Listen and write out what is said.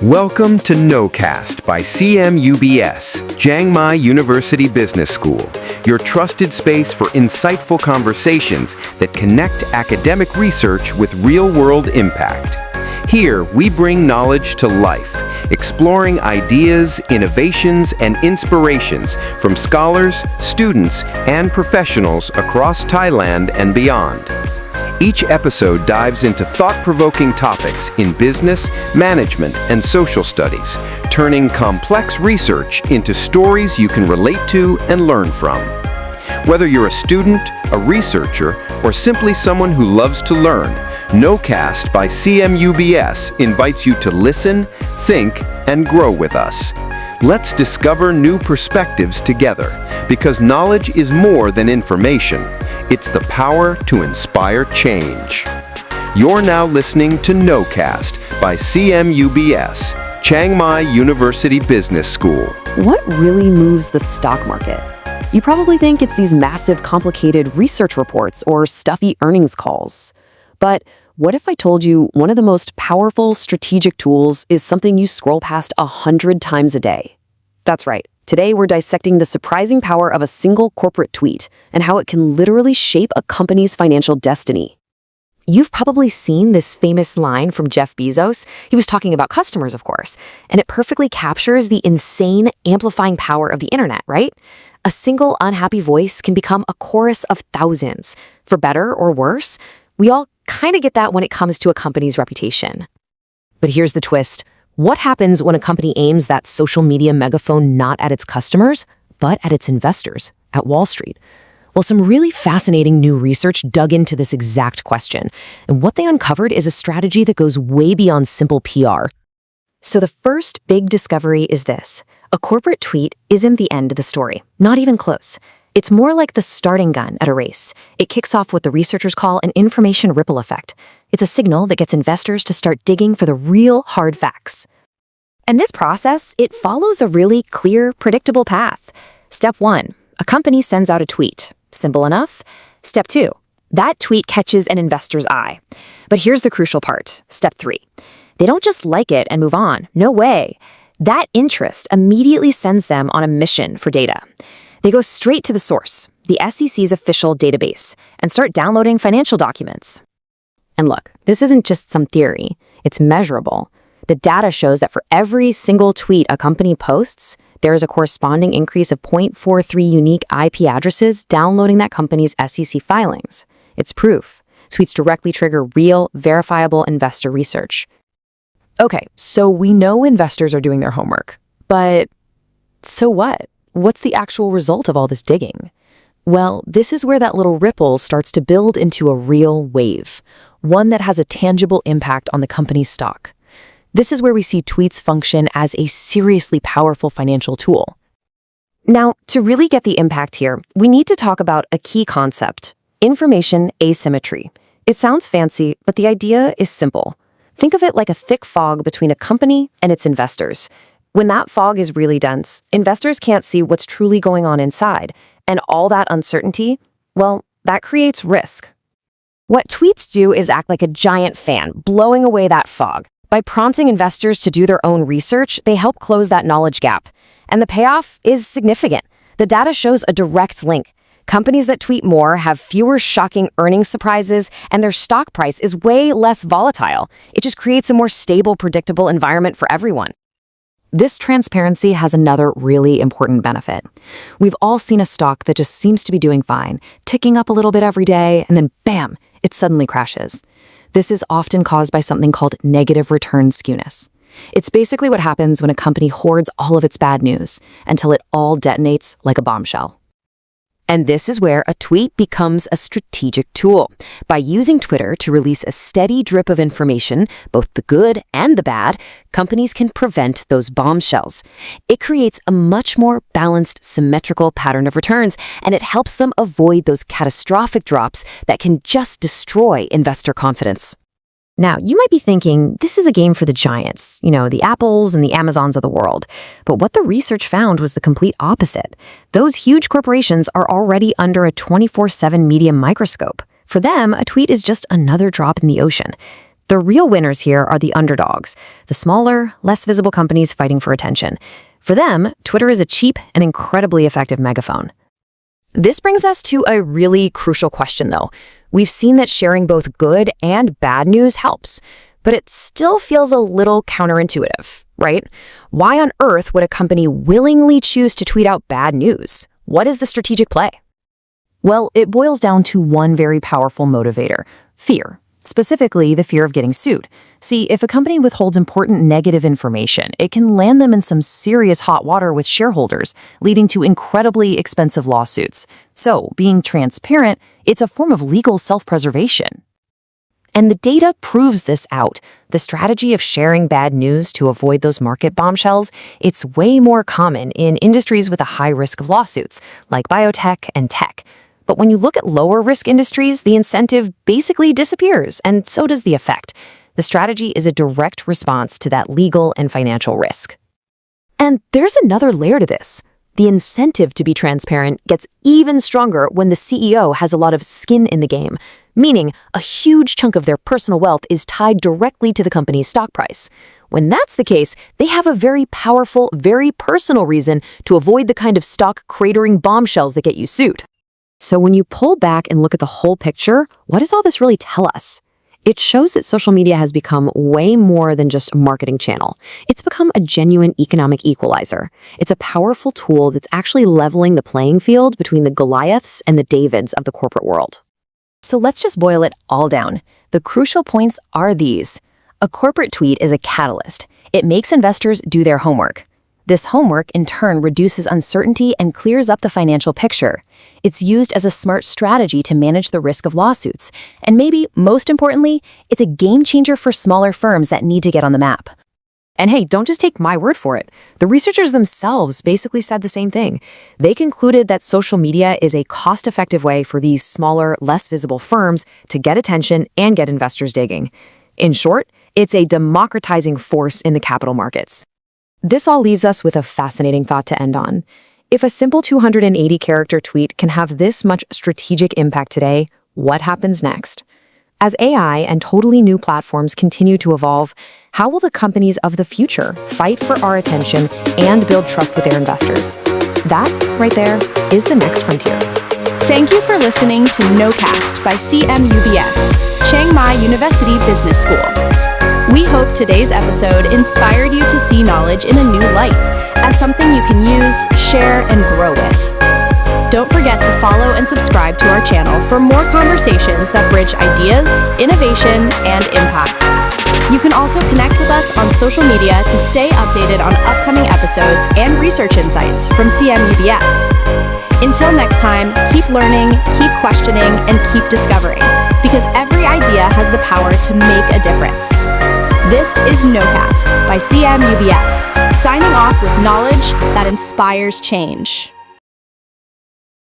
Welcome to NoCast by CMUBS, Chiang Mai University Business School, your trusted space for insightful conversations that connect academic research with real-world impact. Here, we bring knowledge to life, exploring ideas, innovations, and inspirations from scholars, students, and professionals across Thailand and beyond. Each episode dives into thought-provoking topics in business, management, and social studies, turning complex research into stories you can relate to and learn from. Whether you're a student, a researcher, or simply someone who loves to learn, NoCast by CMUBS invites you to listen, think, and grow with us. Let's discover new perspectives together, because knowledge is more than information. It's the power to inspire change. You're now listening to NoCast by CMUBS, Chiang Mai University Business School. What really moves the stock market? You probably think it's these massive, complicated research reports or stuffy earnings calls. But what if I told you one of the most powerful strategic tools is something you scroll past 100 times a day? That's right. Today, we're dissecting the surprising power of a single corporate tweet and how it can literally shape a company's financial destiny. You've probably seen this famous line from Jeff Bezos. He was talking about customers, of course, and it perfectly captures the insane amplifying power of the internet, right? A single unhappy voice can become a chorus of thousands. For better or worse, we all kind of get that when it comes to a company's reputation. But here's the twist. What happens when a company aims that social media megaphone not at its customers, but at its investors, at Wall Street? Well, some really fascinating new research dug into this exact question, and what they uncovered is a strategy that goes way beyond simple PR. So the first big discovery is this. A corporate tweet isn't the end of the story, not even close. It's more like the starting gun at a race. It kicks off what the researchers call an information ripple effect. It's a signal that gets investors to start digging for the real hard facts. And this process, it follows a really clear, predictable path. Step 1, a company sends out a tweet. Simple enough. Step 2, that tweet catches an investor's eye. But here's the crucial part. Step 3, they don't just like it and move on. No way. That interest immediately sends them on a mission for data. They go straight to the source, the SEC's official database, and start downloading financial documents. And look, this isn't just some theory. It's measurable. The data shows that for every single tweet a company posts, there is a corresponding increase of 0.43 unique IP addresses downloading that company's SEC filings. It's proof. Tweets directly trigger real, verifiable investor research. Okay, so we know investors are doing their homework. But so what? What's the actual result of all this digging? Well, this is where that little ripple starts to build into a real wave, one that has a tangible impact on the company's stock. This is where we see tweets function as a seriously powerful financial tool. Now, to really get the impact here, we need to talk about a key concept, information asymmetry. It sounds fancy, but the idea is simple. Think of it like a thick fog between a company and its investors. When that fog is really dense, investors can't see what's truly going on inside, and all that uncertainty, well, that creates risk. What tweets do is act like a giant fan, blowing away that fog. By prompting investors to do their own research, they help close that knowledge gap. And the payoff is significant. The data shows a direct link. Companies that tweet more have fewer shocking earnings surprises, and their stock price is way less volatile. It just creates a more stable, predictable environment for everyone. This transparency has another really important benefit. We've all seen a stock that just seems to be doing fine, ticking up a little bit every day, and then bam, it suddenly crashes. This is often caused by something called negative return skewness. It's basically what happens when a company hoards all of its bad news until it all detonates like a bombshell. And this is where a tweet becomes a strategic tool. By using Twitter to release a steady drip of information, both the good and the bad, companies can prevent those bombshells. It creates a much more balanced, symmetrical pattern of returns, and it helps them avoid those catastrophic drops that can just destroy investor confidence. Now, you might be thinking, this is a game for the giants, the Apples and the Amazons of the world. But what the research found was the complete opposite. Those huge corporations are already under a 24/7 media microscope. For them, a tweet is just another drop in the ocean. The real winners here are the underdogs, the smaller, less visible companies fighting for attention. For them, Twitter is a cheap and incredibly effective megaphone. This brings us to a really crucial question, though. We've seen that sharing both good and bad news helps, but it still feels a little counterintuitive, right? Why on earth would a company willingly choose to tweet out bad news? What is the strategic play? Well, it boils down to one very powerful motivator: fear. Specifically, the fear of getting sued. See, if a company withholds important negative information, it can land them in some serious hot water with shareholders, leading to incredibly expensive lawsuits. So, being transparent, it's a form of legal self-preservation. And the data proves this out. The strategy of sharing bad news to avoid those market bombshells, it's way more common in industries with a high risk of lawsuits, like biotech and tech. But when you look at lower risk industries, the incentive basically disappears, and so does the effect. The strategy is a direct response to that legal and financial risk. And there's another layer to this. The incentive to be transparent gets even stronger when the CEO has a lot of skin in the game, meaning a huge chunk of their personal wealth is tied directly to the company's stock price. When that's the case, they have a very powerful, very personal reason to avoid the kind of stock cratering bombshells that get you sued. So when you pull back and look at the whole picture, what does all this really tell us? It shows that social media has become way more than just a marketing channel. It's become a genuine economic equalizer. It's a powerful tool that's actually leveling the playing field between the Goliaths and the Davids of the corporate world. So let's just boil it all down. The crucial points are these. A corporate tweet is a catalyst. It makes investors do their homework. This homework, in turn, reduces uncertainty and clears up the financial picture. It's used as a smart strategy to manage the risk of lawsuits. And maybe, most importantly, it's a game changer for smaller firms that need to get on the map. And hey, don't just take my word for it. The researchers themselves basically said the same thing. They concluded that social media is a cost-effective way for these smaller, less visible firms to get attention and get investors digging. In short, it's a democratizing force in the capital markets. This all leaves us with a fascinating thought to end on. If a simple 280-character tweet can have this much strategic impact today, what happens next? As AI and totally new platforms continue to evolve, how will the companies of the future fight for our attention and build trust with their investors? That, right there, is the next frontier. Thank you for listening to NoCast by CMUBS, Chiang Mai University Business School. We hope today's episode inspired you to see knowledge in a new light, as something you can use, share, and grow with. Don't forget to follow and subscribe to our channel for more conversations that bridge ideas, innovation, and impact. You can also connect with us on social media to stay updated on upcoming episodes and research insights from CMUBS. Until next time, keep learning, keep questioning, and keep discovering, because every idea has the power to make a difference. This is NoCast by CMUBS, signing off with knowledge that inspires change.